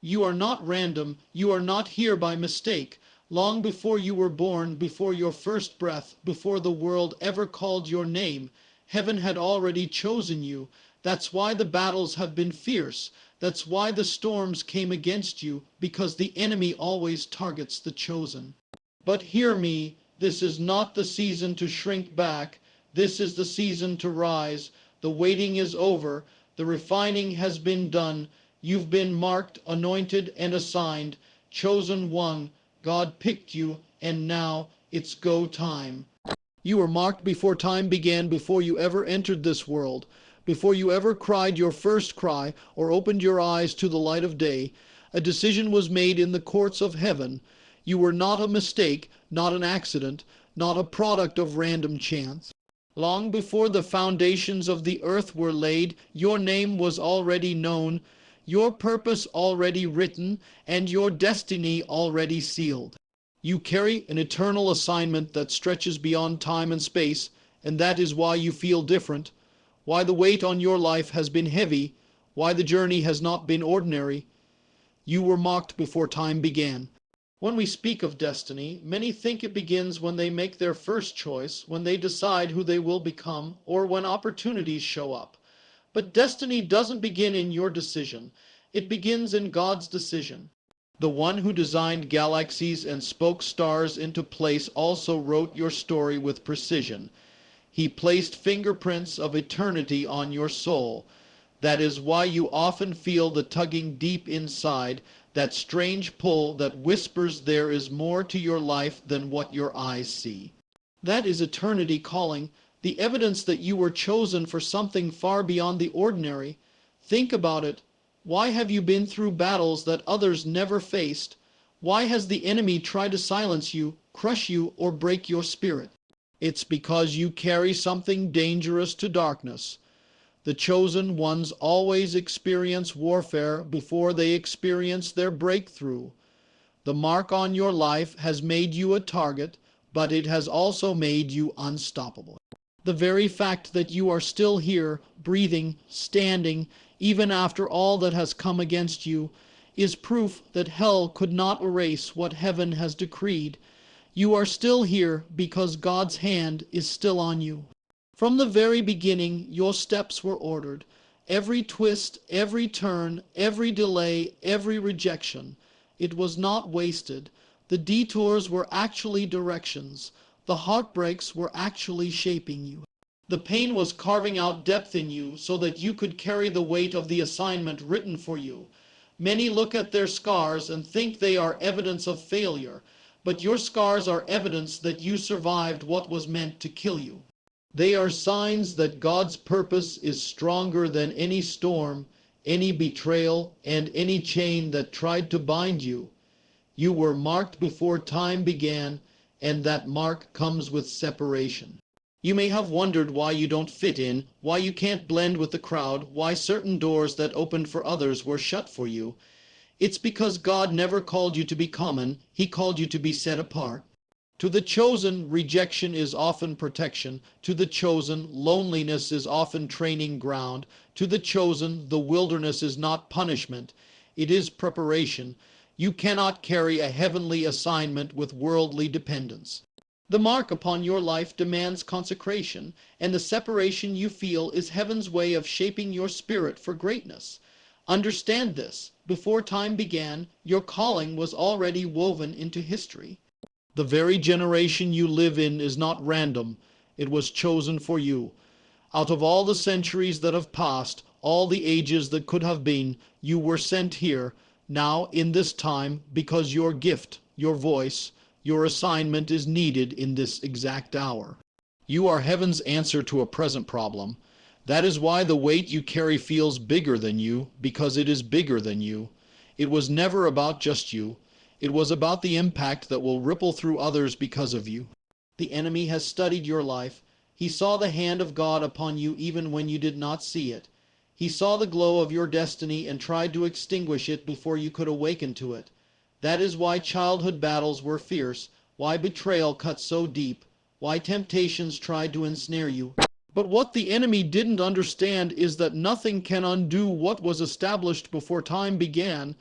You are not random. You are not here by mistake. Long before you were born, before your first breath, before the world ever called your name, heaven had already chosen you. That's why the battles have been fierce. That's why the storms came against you, because the enemy always targets the chosen. But hear me, this is not the season to shrink back. This is the season to rise. The waiting is over. The refining has been done. You've been marked, anointed, and assigned. Chosen one. God picked you, and now it's go time. You were marked before time began, before you ever entered this world, before you ever cried your first cry or opened your eyes to the light of day. A decision was made in the courts of heaven. You were not a mistake, not an accident, not a product of random chance. Long before the foundations of the earth were laid, your name was already known, your purpose already written, and your destiny already sealed. You carry an eternal assignment that stretches beyond time and space, and that is why you feel different, why the weight on your life has been heavy, why the journey has not been ordinary. You were marked before time began. When we speak of destiny, many think it begins when they make their first choice, when they decide who they will become, or when opportunities show up. But destiny doesn't begin in your decision. It begins in God's decision. The one who designed galaxies and spoke stars into place also wrote your story with precision. He placed fingerprints of eternity on your soul. That is why you often feel the tugging deep inside, that strange pull that whispers there is more to your life than what your eyes see. That is eternity calling, the evidence that you were chosen for something far beyond the ordinary. Think about it. Why have you been through battles that others never faced? Why has the enemy tried to silence you, crush you, or break your spirit? It's because you carry something dangerous to darkness. The chosen ones always experience warfare before they experience their breakthrough. The mark on your life has made you a target, but it has also made you unstoppable. The very fact that you are still here, breathing, standing, even after all that has come against you, is proof that hell could not erase what heaven has decreed. You are still here because God's hand is still on you. From the very beginning, your steps were ordered. Every twist, every turn, every delay, every rejection. It was not wasted. The detours were actually directions. The heartbreaks were actually shaping you. The pain was carving out depth in you so that you could carry the weight of the assignment written for you. Many look at their scars and think they are evidence of failure, but your scars are evidence that you survived what was meant to kill you. They are signs that God's purpose is stronger than any storm, any betrayal, and any chain that tried to bind you. You were marked before time began, and that mark comes with separation. You may have wondered why you don't fit in, why you can't blend with the crowd, why certain doors that opened for others were shut for you. It's because God never called you to be common. He called you to be set apart. To the chosen, rejection is often protection. To the chosen, loneliness is often training ground. To the chosen, the wilderness is not punishment. It is preparation. You cannot carry a heavenly assignment with worldly dependence. The mark upon your life demands consecration, and the separation you feel is heaven's way of shaping your spirit for greatness. Understand this. Before time began, your calling was already woven into history. The very generation you live in is not random. It was chosen for you. Out of all the centuries that have passed, all the ages that could have been, you were sent here, now in this time, because your gift, your voice, your assignment is needed in this exact hour. You are heaven's answer to a present problem. That is why the weight you carry feels bigger than you, because it is bigger than you. It was never about just you. It was about the impact that will ripple through others because of you. The enemy has studied your life. He saw the hand of God upon you even when you did not see it. He saw the glow of your destiny and tried to extinguish it before you could awaken to it. That is why childhood battles were fierce, why betrayal cut so deep, why temptations tried to ensnare you. But what the enemy didn't understand is that nothing can undo what was established before time began.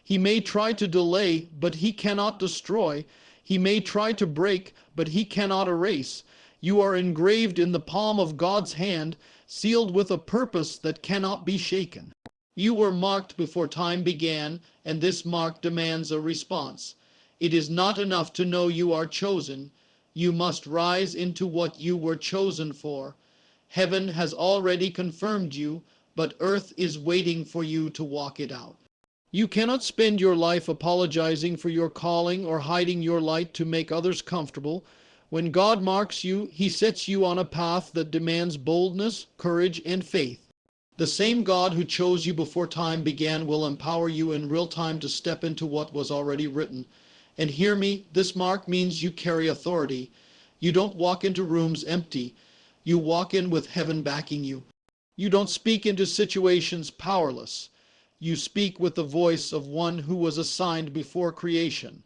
He may try to delay, but he cannot destroy. He may try to break, but he cannot erase. You are engraved in the palm of God's hand, sealed with a purpose that cannot be shaken. You were marked before time began, and this mark demands a response. It is not enough to know you are chosen. You must rise into what you were chosen for. Heaven has already confirmed you, but earth is waiting for you to walk it out. You cannot spend your life apologizing for your calling or hiding your light to make others comfortable. When God marks you, he sets you on a path that demands boldness, courage, and faith. The same God who chose you before time began will empower you in real time to step into what was already written. And hear me, this mark means you carry authority. You don't walk into rooms empty. You walk in with heaven backing you. You don't speak into situations powerless. You speak with the voice of one who was assigned before creation.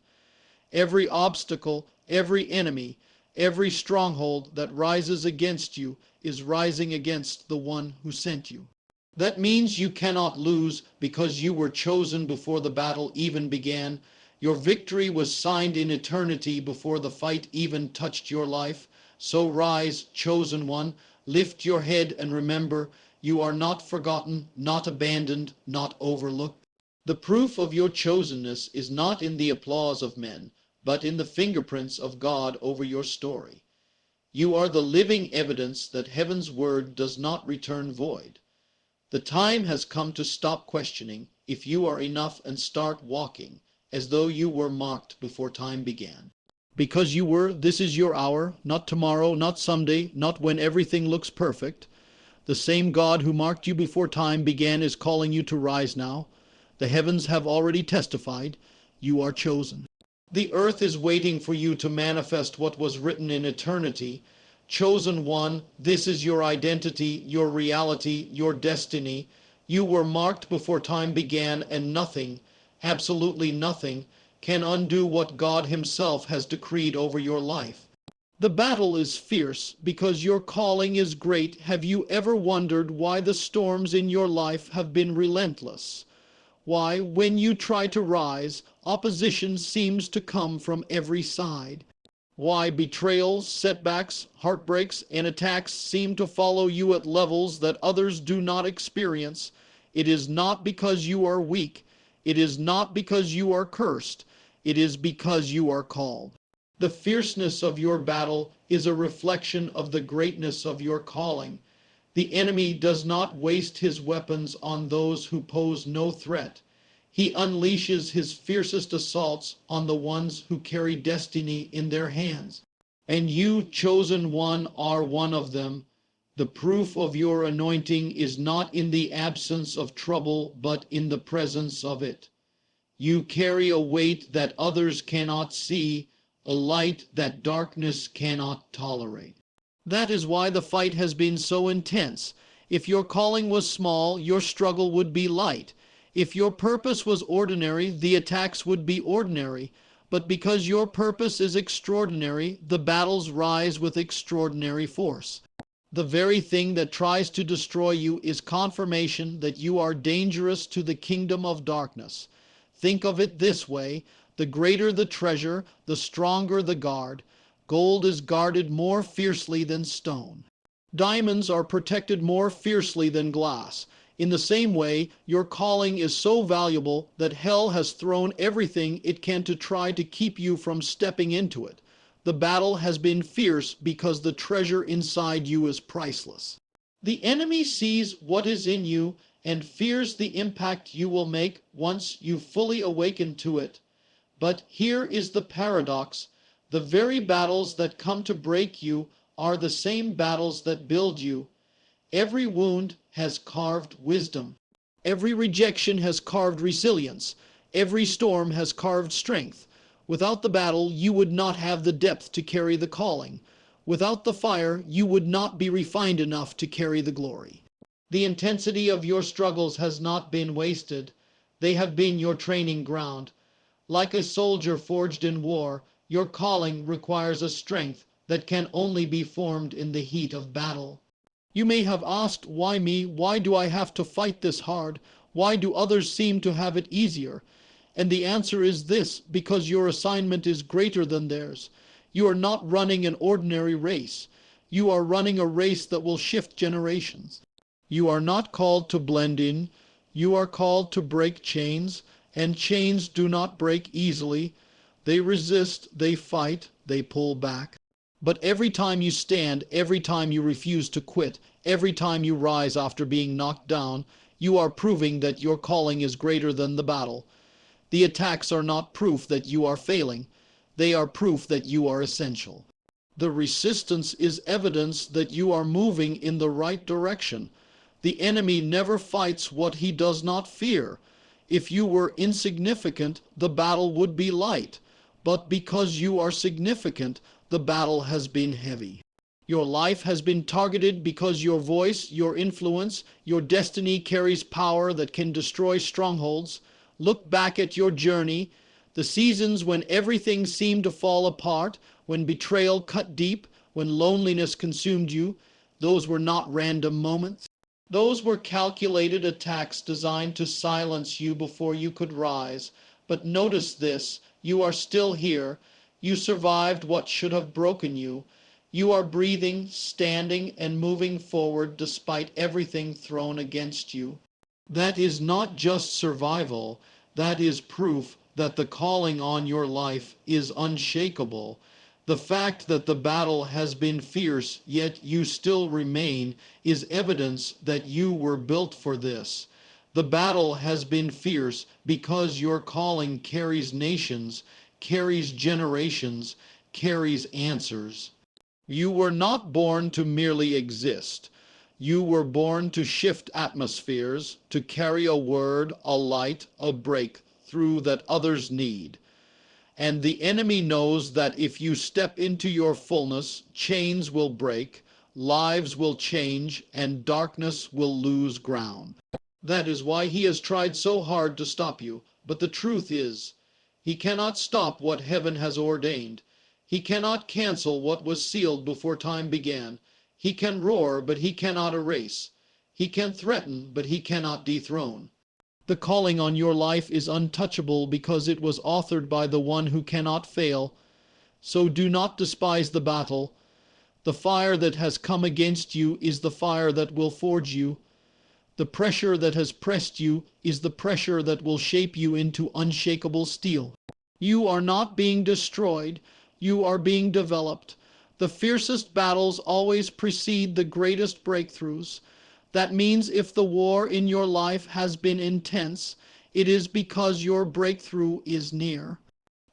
Every obstacle, every enemy, every stronghold that rises against you is rising against the one who sent you. That means you cannot lose because you were chosen before the battle even began. Your victory was signed in eternity before the fight even touched your life. So rise, chosen one, lift your head and remember, you are not forgotten, not abandoned, not overlooked. The proof of your chosenness is not in the applause of men, but in the fingerprints of God over your story. You are the living evidence that heaven's word does not return void. The time has come to stop questioning if you are enough and start walking as though you were marked before time began. Because you were, this is your hour, not tomorrow, not someday, not when everything looks perfect. The same God who marked you before time began is calling you to rise now. The heavens have already testified. You are chosen. The earth is waiting for you to manifest what was written in eternity. Chosen one, this is your identity, your reality, your destiny. You were marked before time began, and nothing, absolutely nothing, can undo what God himself has decreed over your life. The battle is fierce because your calling is great. Have you ever wondered why the storms in your life have been relentless? Why, when you try to rise, opposition seems to come from every side? Why betrayals, setbacks, heartbreaks, and attacks seem to follow you at levels that others do not experience? It is not because you are weak. It is not because you are cursed. It is because you are called. The fierceness of your battle is a reflection of the greatness of your calling. The enemy does not waste his weapons on those who pose no threat. He unleashes his fiercest assaults on the ones who carry destiny in their hands. And you, chosen one, are one of them. The proof of your anointing is not in the absence of trouble, but in the presence of it. You carry a weight that others cannot see, a light that darkness cannot tolerate. That is why the fight has been so intense. If your calling was small, your struggle would be light. If your purpose was ordinary, the attacks would be ordinary. But because your purpose is extraordinary, the battles rise with extraordinary force. The very thing that tries to destroy you is confirmation that you are dangerous to the kingdom of darkness. Think of it this way: the greater the treasure, the stronger the guard. Gold is guarded more fiercely than stone. Diamonds are protected more fiercely than glass. In the same way, your calling is so valuable that hell has thrown everything it can to try to keep you from stepping into it. The battle has been fierce because the treasure inside you is priceless. The enemy sees what is in you and fears the impact you will make once you fully awaken to it. But here is the paradox. The very battles that come to break you are the same battles that build you. Every wound has carved wisdom. Every rejection has carved resilience. Every storm has carved strength. Without the battle, you would not have the depth to carry the calling. Without the fire, you would not be refined enough to carry the glory. The intensity of your struggles has not been wasted. They have been your training ground. Like a soldier forged in war, your calling requires a strength that can only be formed in the heat of battle. You may have asked, why me? Why do I have to fight this hard? Why do others seem to have it easier? And the answer is this: because your assignment is greater than theirs. You are not running an ordinary race. You are running a race that will shift generations. You are not called to blend in. You are called to break chains, and chains do not break easily. They resist, they fight, they pull back. But every time you stand, every time you refuse to quit, every time you rise after being knocked down, you are proving that your calling is greater than the battle. The attacks are not proof that you are failing. They are proof that you are essential. The resistance is evidence that you are moving in the right direction. The enemy never fights what he does not fear. If you were insignificant, the battle would be light. But because you are significant, the battle has been heavy. Your life has been targeted because your voice, your influence, your destiny carries power that can destroy strongholds. Look back at your journey, the seasons when everything seemed to fall apart, when betrayal cut deep, when loneliness consumed you. Those were not random moments. Those were calculated attacks designed to silence you before you could rise. But notice this: you are still here. You survived what should have broken you. You are breathing, standing, and moving forward despite everything thrown against you. That is not just survival. That is proof that the calling on your life is unshakable. The fact that the battle has been fierce, yet you still remain, is evidence that you were built for this. The battle has been fierce because your calling carries nations, carries generations, carries answers. You were not born to merely exist. You were born to shift atmospheres, to carry a word, a light, a breakthrough that others need. And the enemy knows that if you step into your fullness, chains will break, lives will change, and darkness will lose ground. That is why he has tried so hard to stop you. But the truth is, he cannot stop what heaven has ordained. He cannot cancel what was sealed before time began. He can roar, but he cannot erase. He can threaten, but he cannot dethrone. The calling on your life is untouchable because it was authored by the one who cannot fail. So do not despise the battle. The fire that has come against you is the fire that will forge you. The pressure that has pressed you is the pressure that will shape you into unshakable steel. You are not being destroyed. You are being developed. The fiercest battles always precede the greatest breakthroughs. That means if the war in your life has been intense, it is because your breakthrough is near.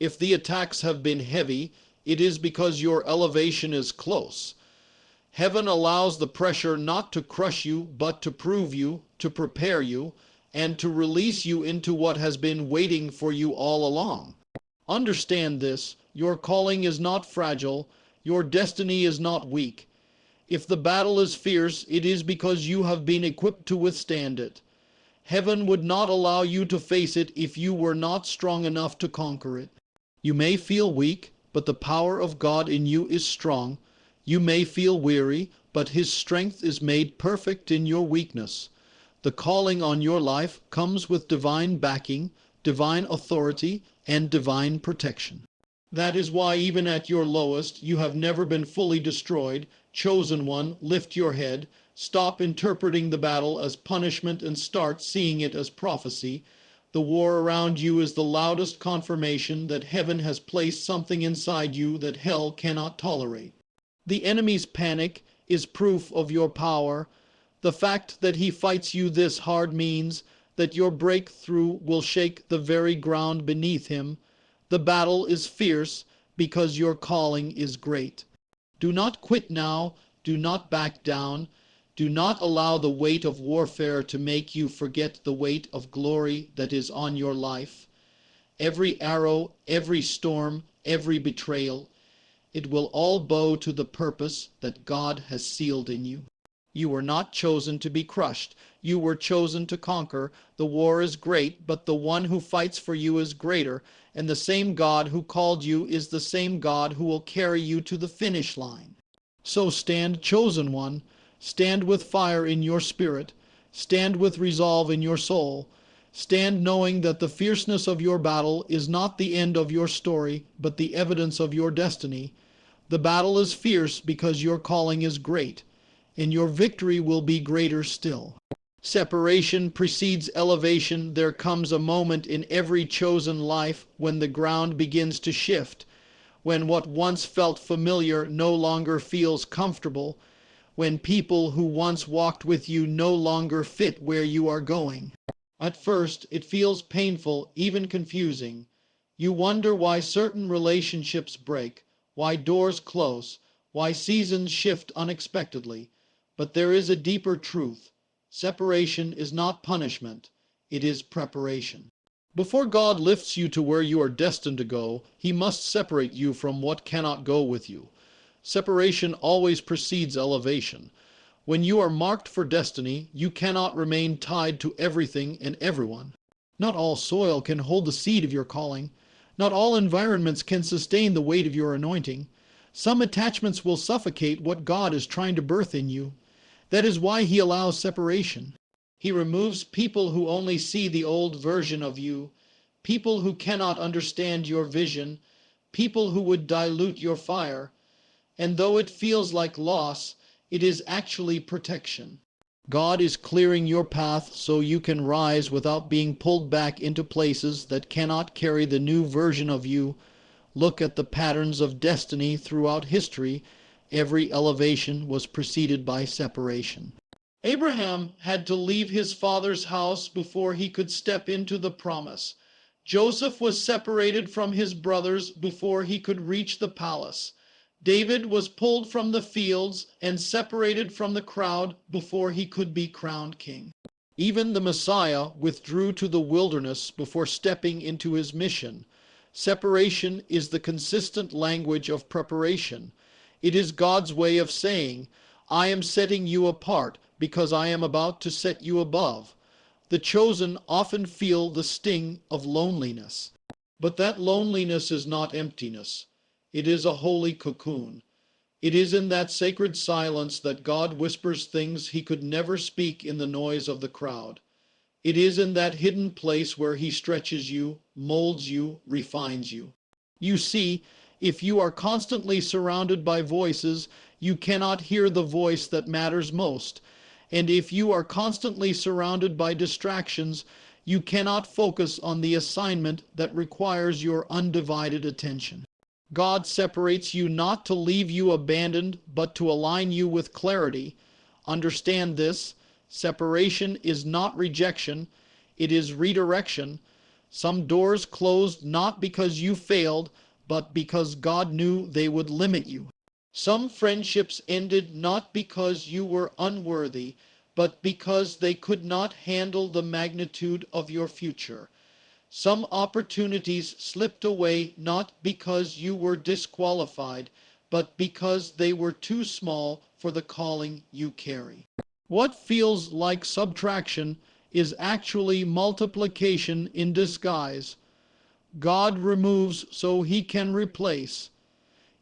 If the attacks have been heavy, it is because your elevation is close. Heaven allows the pressure not to crush you, but to prove you, to prepare you, and to release you into what has been waiting for you all along. Understand this: your calling is not fragile, your destiny is not weak. If the battle is fierce, it is because you have been equipped to withstand it. Heaven would not allow you to face it if you were not strong enough to conquer it. You may feel weak, but the power of God in you is strong. You may feel weary, but his strength is made perfect in your weakness. The calling on your life comes with divine backing, divine authority, and divine protection. That is why even at your lowest, you have never been fully destroyed. Chosen one, lift your head. Stop interpreting the battle as punishment and start seeing it as prophecy. The war around you is the loudest confirmation that heaven has placed something inside you that hell cannot tolerate. The enemy's panic is proof of your power. The fact that he fights you this hard means that your breakthrough will shake the very ground beneath him. The battle is fierce because your calling is great. Do not quit now. Do not back down. Do not allow the weight of warfare to make you forget the weight of glory that is on your life. Every arrow, every storm, every betrayal, it will all bow to the purpose that God has sealed in you. You were not chosen to be crushed. You were chosen to conquer. The war is great, but the one who fights for you is greater, and the same God who called you is the same God who will carry you to the finish line. So stand, chosen one. Stand with fire in your spirit. Stand with resolve in your soul. Stand knowing that the fierceness of your battle is not the end of your story, but the evidence of your destiny. The battle is fierce because your calling is great, and your victory will be greater still. Separation precedes elevation. There comes a moment in every chosen life when the ground begins to shift, when what once felt familiar no longer feels comfortable, when people who once walked with you no longer fit where you are going. At first, it feels painful, even confusing. You wonder why certain relationships break, why doors close, why seasons shift unexpectedly. But there is a deeper truth. Separation is not punishment, it is preparation. Before God lifts you to where you are destined to go, He must separate you from what cannot go with you. Separation always precedes elevation. When you are marked for destiny, you cannot remain tied to everything and everyone. Not all soil can hold the seed of your calling. Not all environments can sustain the weight of your anointing. Some attachments will suffocate what God is trying to birth in you. That is why He allows separation. He removes people who only see the old version of you, people who cannot understand your vision, people who would dilute your fire. And though it feels like loss, it is actually protection. God is clearing your path so you can rise without being pulled back into places that cannot carry the new version of you. Look at the patterns of destiny throughout history. Every elevation was preceded by separation. Abraham had to leave his father's house before he could step into the promise. Joseph was separated from his brothers before he could reach the palace. David was pulled from the fields and separated from the crowd before he could be crowned king. Even the Messiah withdrew to the wilderness before stepping into his mission. Separation is the consistent language of preparation. It is God's way of saying, I am setting you apart because I am about to set you above. The chosen often feel the sting of loneliness. But that loneliness is not emptiness. It is a holy cocoon. It is in that sacred silence that God whispers things He could never speak in the noise of the crowd. It is in that hidden place where He stretches you, molds you, refines you. You see, if you are constantly surrounded by voices, you cannot hear the voice that matters most. And if you are constantly surrounded by distractions, you cannot focus on the assignment that requires your undivided attention. God separates you not to leave you abandoned, but to align you with clarity. Understand this. Separation is not rejection, it is redirection. Some doors closed not because you failed, but because God knew they would limit you. Some friendships ended not because you were unworthy, but because they could not handle the magnitude of your future. Some opportunities slipped away not because you were disqualified, but because they were too small for the calling you carry. What feels like subtraction is actually multiplication in disguise. God removes so He can replace.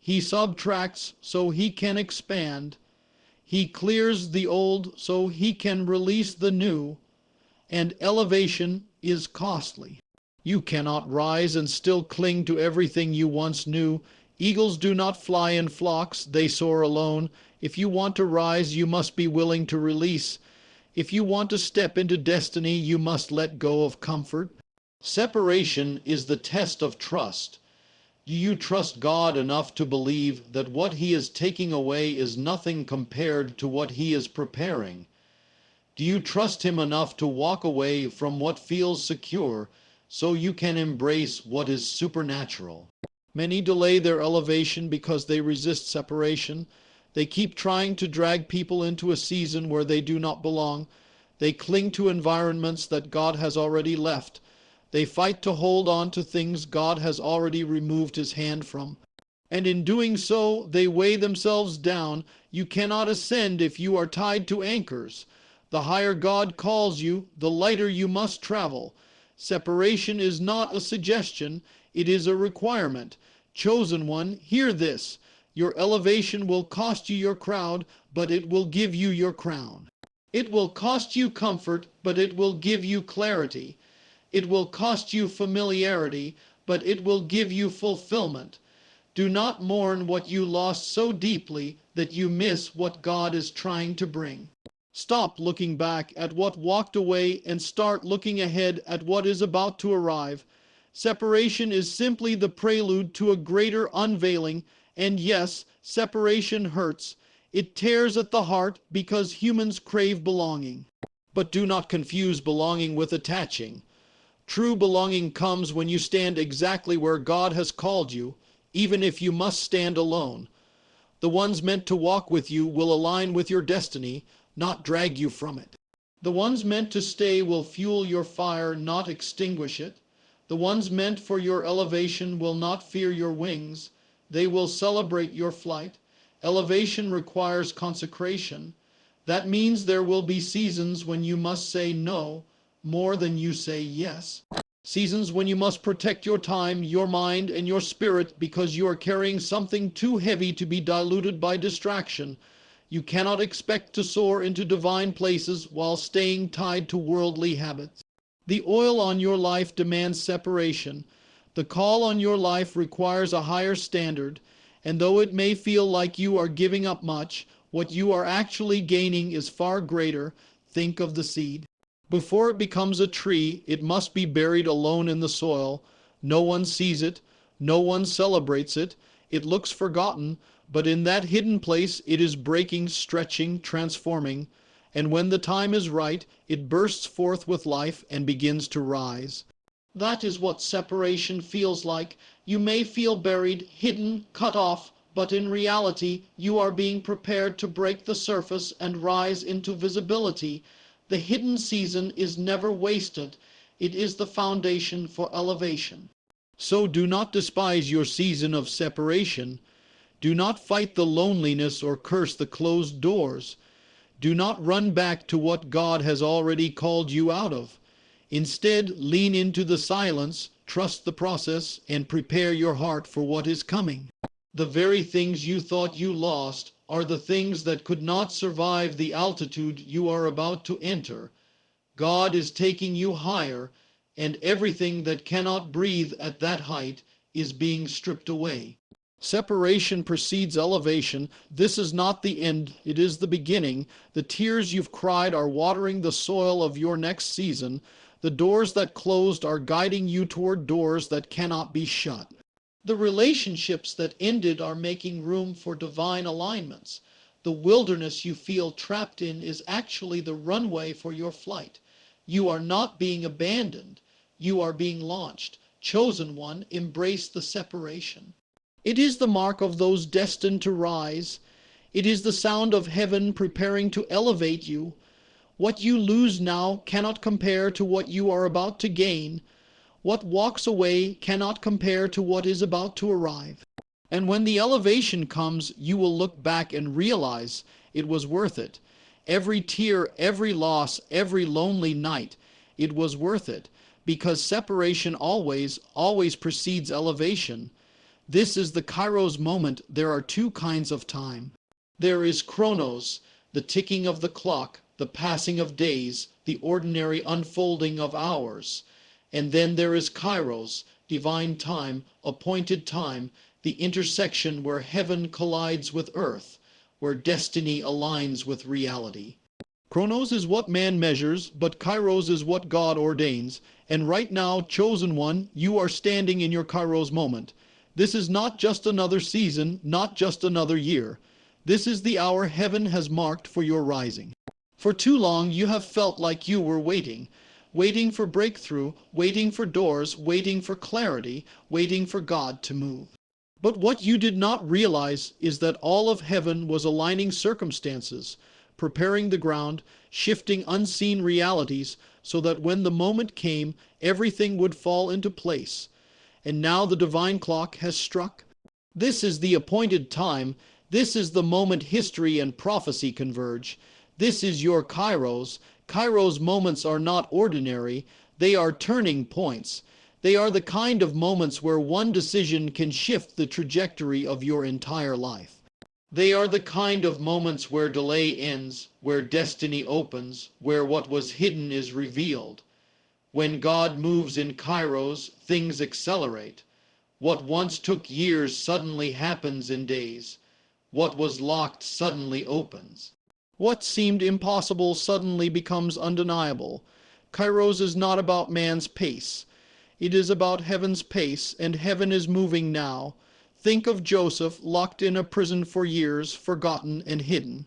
He subtracts so He can expand. He clears the old so He can release the new. And elevation is costly. You cannot rise and still cling to everything you once knew. Eagles do not fly in flocks, they soar alone. If you want to rise, you must be willing to release. If you want to step into destiny, you must let go of comfort. Separation is the test of trust. Do you trust God enough to believe that what He is taking away is nothing compared to what He is preparing? Do you trust Him enough to walk away from what feels secure so you can embrace what is supernatural? Many delay their elevation because they resist separation. They keep trying to drag people into a season where they do not belong. They cling to environments that God has already left. They fight to hold on to things God has already removed His hand from. And in doing so, they weigh themselves down. You cannot ascend if you are tied to anchors. The higher God calls you, the lighter you must travel. Separation is not a suggestion, it is a requirement. Chosen one, hear this. Your elevation will cost you your crowd, but it will give you your crown. It will cost you comfort, but it will give you clarity. It will cost you familiarity, but it will give you fulfillment. Do not mourn what you lost so deeply that you miss what God is trying to bring. Stop looking back at what walked away and start looking ahead at what is about to arrive. Separation is simply the prelude to a greater unveiling, and yes, separation hurts. It tears at the heart because humans crave belonging. But do not confuse belonging with attaching. True belonging comes when you stand exactly where God has called you, even if you must stand alone. The ones meant to walk with you will align with your destiny, not drag you from it. The ones meant to stay will fuel your fire, not extinguish it. The ones meant for your elevation will not fear your wings. They will celebrate your flight. Elevation requires consecration. That means there will be seasons when you must say no more than you say yes. Seasons when you must protect your time, your mind, and your spirit because you are carrying something too heavy to be diluted by distraction. You cannot expect to soar into divine places while staying tied to worldly habits. The oil on your life demands separation. The call on your life requires a higher standard, and though it may feel like you are giving up much, what you are actually gaining is far greater. Think of the seed. Before it becomes a tree, it must be buried alone in the soil. No one sees it. No one celebrates it. It looks forgotten, but in that hidden place it is breaking, stretching, transforming. And when the time is right, it bursts forth with life and begins to rise. That is what separation feels like. You may feel buried, hidden, cut off, but in reality, you are being prepared to break the surface and rise into visibility. The hidden season is never wasted. It is the foundation for elevation. So do not despise your season of separation. Do not fight the loneliness or curse the closed doors. Do not run back to what God has already called you out of. Instead, lean into the silence, trust the process, and prepare your heart for what is coming. The very things you thought you lost are the things that could not survive the altitude you are about to enter. God is taking you higher, and everything that cannot breathe at that height is being stripped away. Separation precedes elevation. This is not the end, it is the beginning. The tears you've cried are watering the soil of your next season. The doors that closed are guiding you toward doors that cannot be shut. The relationships that ended are making room for divine alignments. The wilderness you feel trapped in is actually the runway for your flight. You are not being abandoned. You are being launched. Chosen one, embrace the separation. It is the mark of those destined to rise. It is the sound of heaven preparing to elevate you. What you lose now cannot compare to what you are about to gain. What walks away cannot compare to what is about to arrive. And when the elevation comes, you will look back and realize it was worth it. Every tear, every loss, every lonely night, it was worth it. Because separation always precedes elevation. This is the Kairos moment. There are two kinds of time. There is Chronos, the ticking of the clock, the passing of days, the ordinary unfolding of hours. And then there is Kairos, divine time, appointed time, the intersection where heaven collides with earth, where destiny aligns with reality. Chronos is what man measures, but Kairos is what God ordains. And right now, chosen one, you are standing in your Kairos moment. This is not just another season, not just another year. This is the hour heaven has marked for your rising. For too long, you have felt like you were waiting for breakthrough, waiting for doors, waiting for clarity, waiting for God to move. But what you did not realize is that all of heaven was aligning circumstances, preparing the ground, shifting unseen realities, so that when the moment came, everything would fall into place. And now the divine clock has struck. This is the appointed time. This is the moment history and prophecy converge. This is your Kairos. Kairos moments are not ordinary. They are turning points. They are the kind of moments where one decision can shift the trajectory of your entire life. They are the kind of moments where delay ends, where destiny opens, where what was hidden is revealed, When God moves in Kairos, things accelerate. What once took years suddenly happens in days. What was locked suddenly opens. What seemed impossible suddenly becomes undeniable. Kairos is not about man's pace. It is about heaven's pace, and heaven is moving now. Think of Joseph, locked in a prison for years, forgotten and hidden.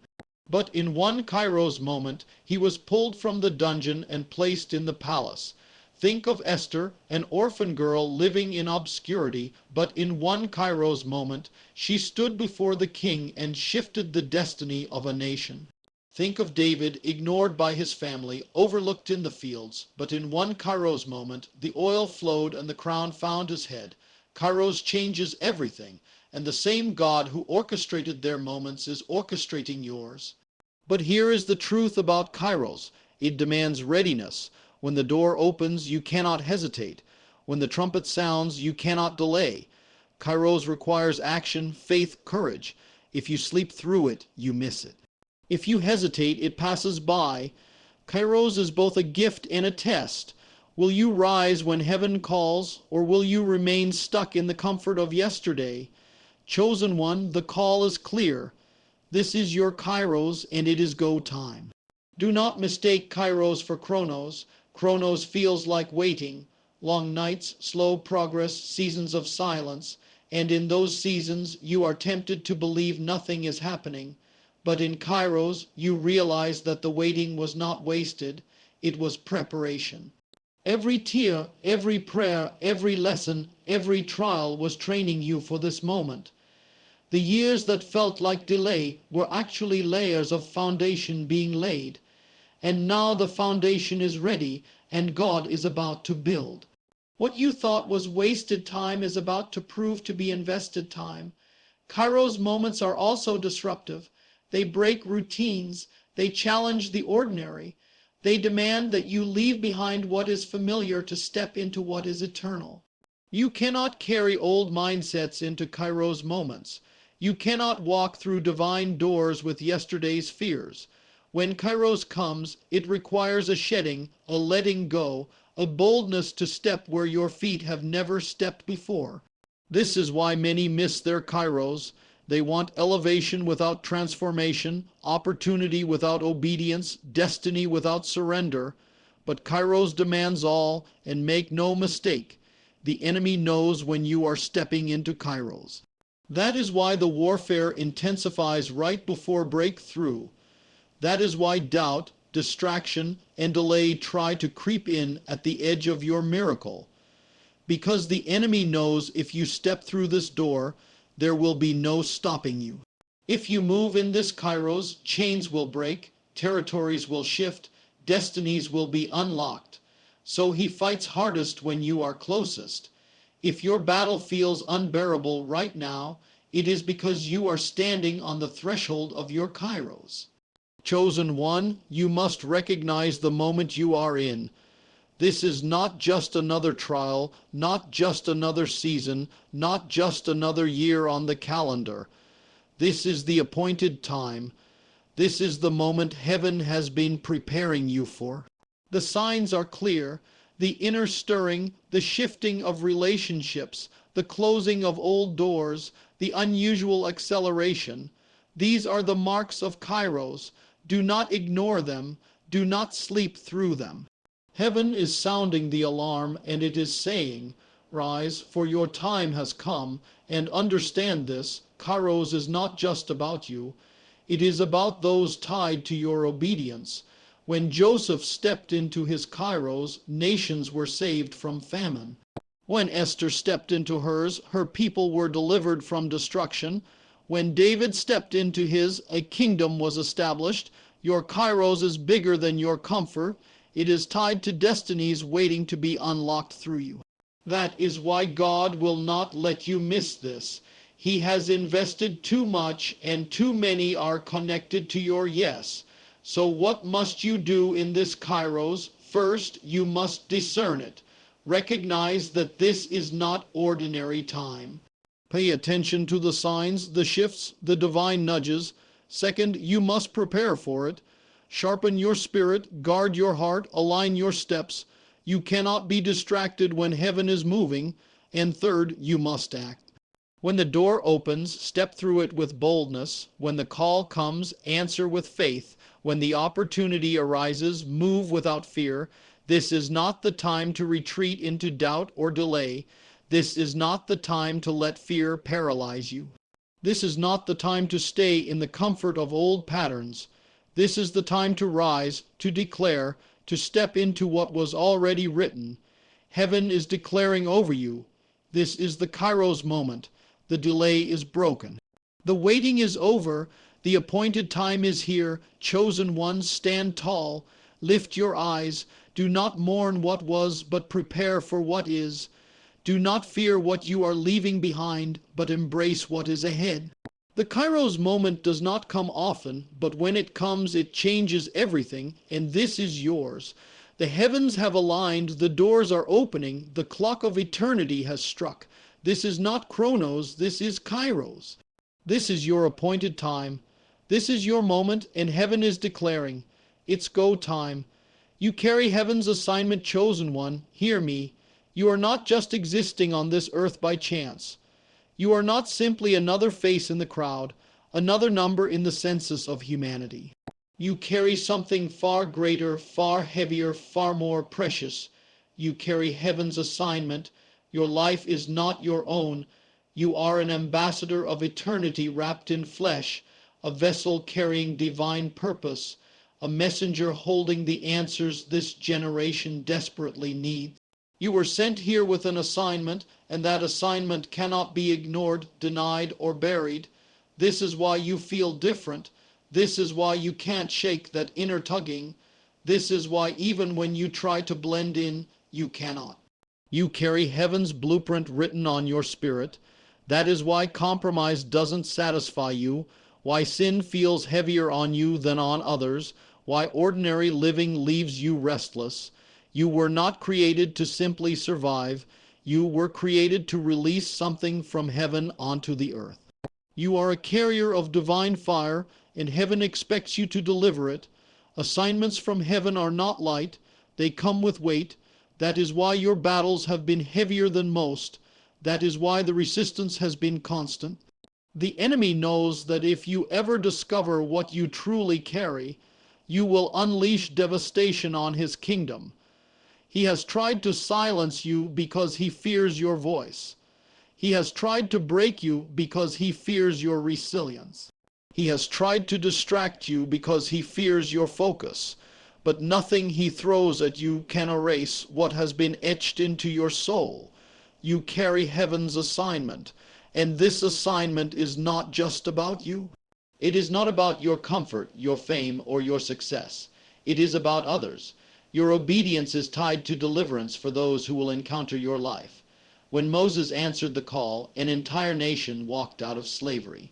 But in one Kairos moment, he was pulled from the dungeon and placed in the palace. Think of Esther, an orphan girl living in obscurity, but in one Kairos moment, she stood before the king and shifted the destiny of a nation. Think of David, ignored by his family, overlooked in the fields, but in one Kairos moment, the oil flowed and the crown found his head. Kairos changes everything, and the same God who orchestrated their moments is orchestrating yours. But here is the truth about Kairos. It demands readiness. When the door opens, you cannot hesitate. When the trumpet sounds, you cannot delay. Kairos requires action, faith, courage. If you sleep through it, you miss it. If you hesitate, it passes by. Kairos is both a gift and a test. Will you rise when heaven calls, or will you remain stuck in the comfort of yesterday? Chosen one, the call is clear. This is your Kairos, and it is go time. Do not mistake Kairos for Chronos. Chronos feels like waiting. Long nights, slow progress, seasons of silence. And in those seasons, you are tempted to believe nothing is happening. But in Kairos, you realize that the waiting was not wasted. It was preparation. Every tear, every prayer, every lesson, every trial was training you for this moment. The years that felt like delay were actually layers of foundation being laid. And now the foundation is ready, and God is about to build. What you thought was wasted time is about to prove to be invested time. Kairos moments are also disruptive. They break routines. They challenge the ordinary. They demand that you leave behind what is familiar to step into what is eternal. You cannot carry old mindsets into Kairos moments. You cannot walk through divine doors with yesterday's fears. When Kairos comes, it requires a shedding, a letting go, a boldness to step where your feet have never stepped before. This is why many miss their Kairos. They want elevation without transformation, opportunity without obedience, destiny without surrender. But Kairos demands all, and make no mistake, the enemy knows when you are stepping into Kairos. That is why the warfare intensifies right before breakthrough. That is why doubt, distraction, and delay try to creep in at the edge of your miracle. Because the enemy knows if you step through this door, there will be no stopping you. If you move in this Kairos, chains will break, territories will shift, destinies will be unlocked. So he fights hardest when you are closest. If your battle feels unbearable right now, it is because you are standing on the threshold of your Kairos. Chosen one, you must recognize the moment you are in. This is not just another trial, not just another season, not just another year on the calendar. This is the appointed time. This is the moment heaven has been preparing you for. The signs are clear. The inner stirring, the shifting of relationships, the closing of old doors, the unusual acceleration. These are the marks of Kairos. Do not ignore them. Do not sleep through them. Heaven is sounding the alarm, and it is saying, "Rise, for your time has come," and understand this, Kairos is not just about you. It is about those tied to your obedience. When Joseph stepped into his Kairos, nations were saved from famine. When Esther stepped into hers, her people were delivered from destruction. When David stepped into his, a kingdom was established. Your Kairos is bigger than your comfort. It is tied to destinies waiting to be unlocked through you. That is why God will not let you miss this. He has invested too much, and too many are connected to your yes. So what must you do in this Kairos? First, you must discern it. Recognize that this is not ordinary time. Pay attention to the signs, the shifts, the divine nudges. Second, you must prepare for it. Sharpen your spirit, guard your heart, align your steps. You cannot be distracted when heaven is moving. And third, you must act. When the door opens, step through it with boldness. When the call comes, answer with faith. When the opportunity arises, move without fear. This is not the time to retreat into doubt or delay. This is not the time to let fear paralyze you. This is not the time to stay in the comfort of old patterns. This is the time to rise, to declare, to step into what was already written. Heaven is declaring over you. This is the Kairos moment. The delay is broken. The waiting is over. The appointed time is here. Chosen ones, stand tall. Lift your eyes. Do not mourn what was, but prepare for what is. Do not fear what you are leaving behind, but embrace what is ahead. The Kairos moment does not come often, but when it comes, it changes everything, and this is yours. The heavens have aligned, the doors are opening, the clock of eternity has struck. This is not Chronos, this is Kairos. This is your appointed time. This is your moment, and heaven is declaring, it's go time. You carry heaven's assignment, chosen one. Hear me. You are not just existing on this earth by chance. You are not simply another face in the crowd, another number in the census of humanity. You carry something far greater, far heavier, far more precious. You carry heaven's assignment. Your life is not your own. You are an ambassador of eternity wrapped in flesh, a vessel carrying divine purpose, a messenger holding the answers this generation desperately needs. You were sent here with an assignment, and that assignment cannot be ignored, denied, or buried. This is why you feel different. This is why you can't shake that inner tugging. This is why even when you try to blend in, you cannot. You carry heaven's blueprint written on your spirit. That is why compromise doesn't satisfy you, why sin feels heavier on you than on others, why ordinary living leaves you restless. You were not created to simply survive. You were created to release something from heaven onto the earth. You are a carrier of divine fire, and heaven expects you to deliver it. Assignments from heaven are not light. They come with weight. That is why your battles have been heavier than most. That is why the resistance has been constant. The enemy knows that if you ever discover what you truly carry, you will unleash devastation on his kingdom. He has tried to silence you because he fears your voice. He has tried to break you because he fears your resilience. He has tried to distract you because he fears your focus. But nothing he throws at you can erase what has been etched into your soul. You carry heaven's assignment, and this assignment is not just about you. It is not about your comfort, your fame, or your success. It is about others. Your obedience is tied to deliverance for those who will encounter your life. When Moses answered the call, an entire nation walked out of slavery.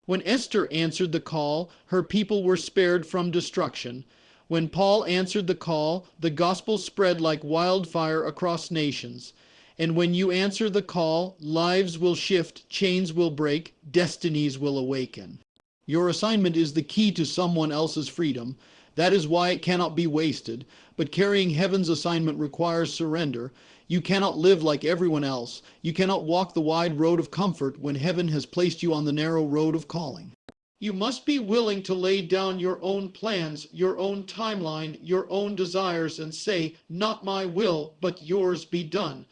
When Esther answered the call, her people were spared from destruction. When Paul answered the call, the gospel spread like wildfire across nations. And when you answer the call, lives will shift, chains will break, destinies will awaken. Your assignment is the key to someone else's freedom. That is why it cannot be wasted. But carrying heaven's assignment requires surrender. You cannot live like everyone else. You cannot walk the wide road of comfort when heaven has placed you on the narrow road of calling. You must be willing to lay down your own plans, your own timeline, your own desires, and say, not my will, but yours be done.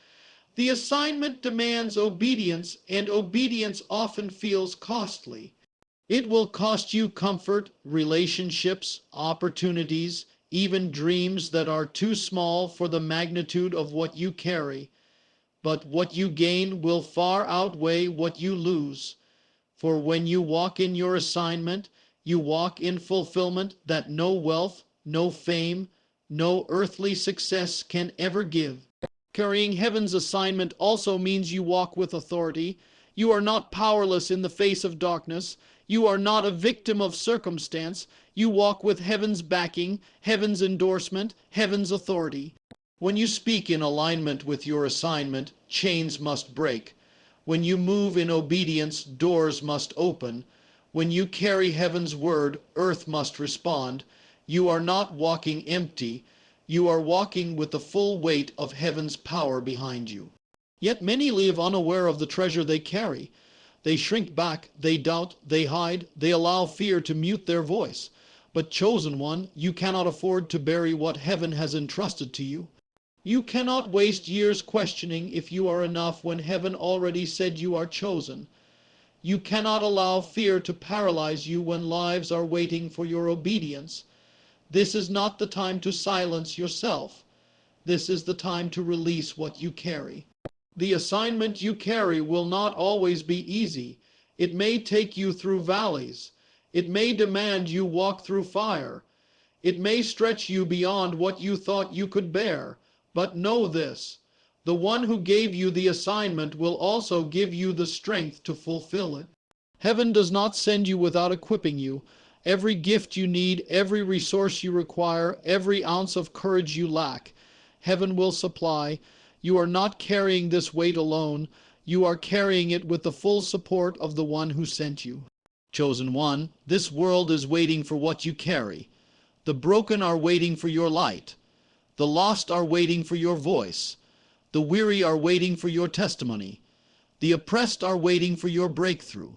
The assignment demands obedience, and obedience often feels costly. It will cost you comfort, relationships, opportunities, even dreams that are too small for the magnitude of what you carry. But what you gain will far outweigh what you lose. For when you walk in your assignment, you walk in fulfillment that no wealth, no fame, no earthly success can ever give. Carrying heaven's assignment also means you walk with authority. You are not powerless in the face of darkness. You are not a victim of circumstance. You walk with heaven's backing, heaven's endorsement, heaven's authority. When you speak in alignment with your assignment, chains must break. When you move in obedience, doors must open. When you carry heaven's word, earth must respond. You are not walking empty. You are walking with the full weight of heaven's power behind you. Yet many live unaware of the treasure they carry. They shrink back, they doubt, they hide, they allow fear to mute their voice. But chosen one, you cannot afford to bury what heaven has entrusted to you. You cannot waste years questioning if you are enough when heaven already said you are chosen. You cannot allow fear to paralyze you when lives are waiting for your obedience. This is not the time to silence yourself. This is the time to release what you carry. The assignment you carry will not always be easy. It may take you through valleys. It may demand you walk through fire. It may stretch you beyond what you thought you could bear. But know this, the one who gave you the assignment will also give you the strength to fulfill it. Heaven does not send you without equipping you. Every gift you need, every resource you require, every ounce of courage you lack, heaven will supply. You are not carrying this weight alone. You are carrying it with the full support of the one who sent you. Chosen one, this world is waiting for what you carry. The broken are waiting for your light. The lost are waiting for your voice. The weary are waiting for your testimony. The oppressed are waiting for your breakthrough.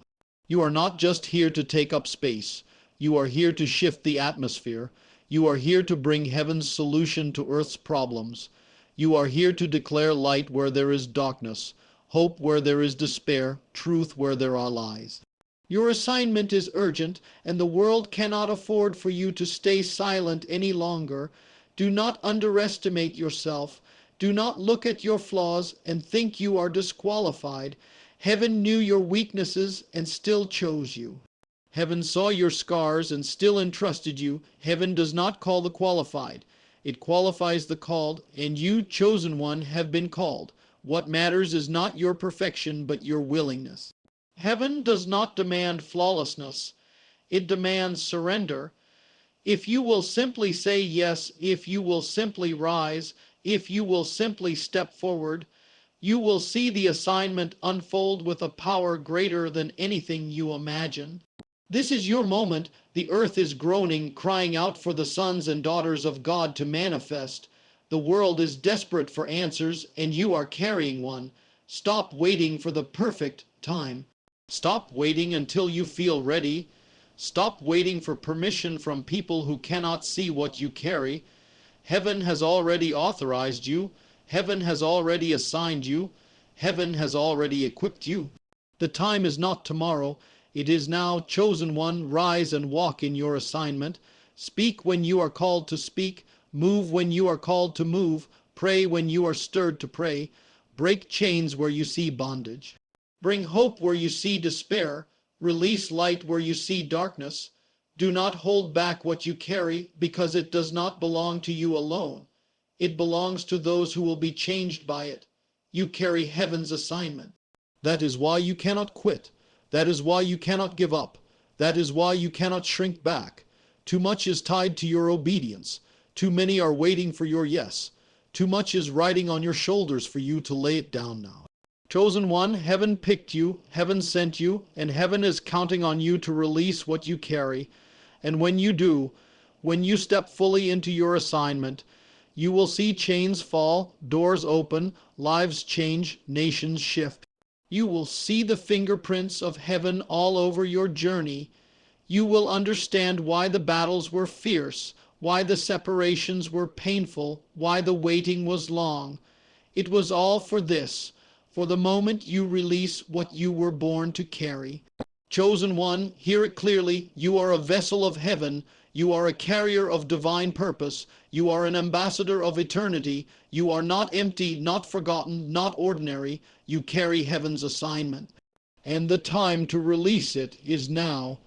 You are not just here to take up space. You are here to shift the atmosphere. You are here to bring heaven's solution to earth's problems. You are here to declare light where there is darkness, hope where there is despair, truth where there are lies. Your assignment is urgent, and the world cannot afford for you to stay silent any longer. Do not underestimate yourself. Do not look at your flaws and think you are disqualified. Heaven knew your weaknesses and still chose you. Heaven saw your scars and still entrusted you. Heaven does not call the qualified. It qualifies the called, and you, chosen one, have been called. What matters is not your perfection, but your willingness. Heaven does not demand flawlessness. It demands surrender. If you will simply say yes, if you will simply rise, if you will simply step forward, you will see the assignment unfold with a power greater than anything you imagine. This is your moment. The earth is groaning, crying out for the sons and daughters of God to manifest. The world is desperate for answers, and you are carrying one. Stop waiting for the perfect time. Stop waiting until you feel ready. Stop waiting for permission from people who cannot see what you carry. Heaven has already authorized you. Heaven has already assigned you. Heaven has already equipped you. The time is not tomorrow. It is now. Chosen one, rise and walk in your assignment. Speak when you are called to speak. Move when you are called to move. Pray when you are stirred to pray. Break chains where you see bondage. Bring hope where you see despair. Release light where you see darkness. Do not hold back what you carry, because it does not belong to you alone. It belongs to those who will be changed by it. You carry heaven's assignment. That is why you cannot quit. That is why you cannot give up. That is why you cannot shrink back. Too much is tied to your obedience. Too many are waiting for your yes. Too much is riding on your shoulders for you to lay it down now. Chosen one, heaven picked you, heaven sent you, and heaven is counting on you to release what you carry. And when you do, when you step fully into your assignment, you will see chains fall, doors open, lives change, nations shift. You will see the fingerprints of heaven all over your journey. You will understand why the battles were fierce, why the separations were painful, why the waiting was long. It was all for this, for the moment you release what you were born to carry. Chosen one, hear it clearly. You are a vessel of heaven. You are a carrier of divine purpose. You are an ambassador of eternity. You are not empty, not forgotten, not ordinary. You carry heaven's assignment. And the time to release it is now.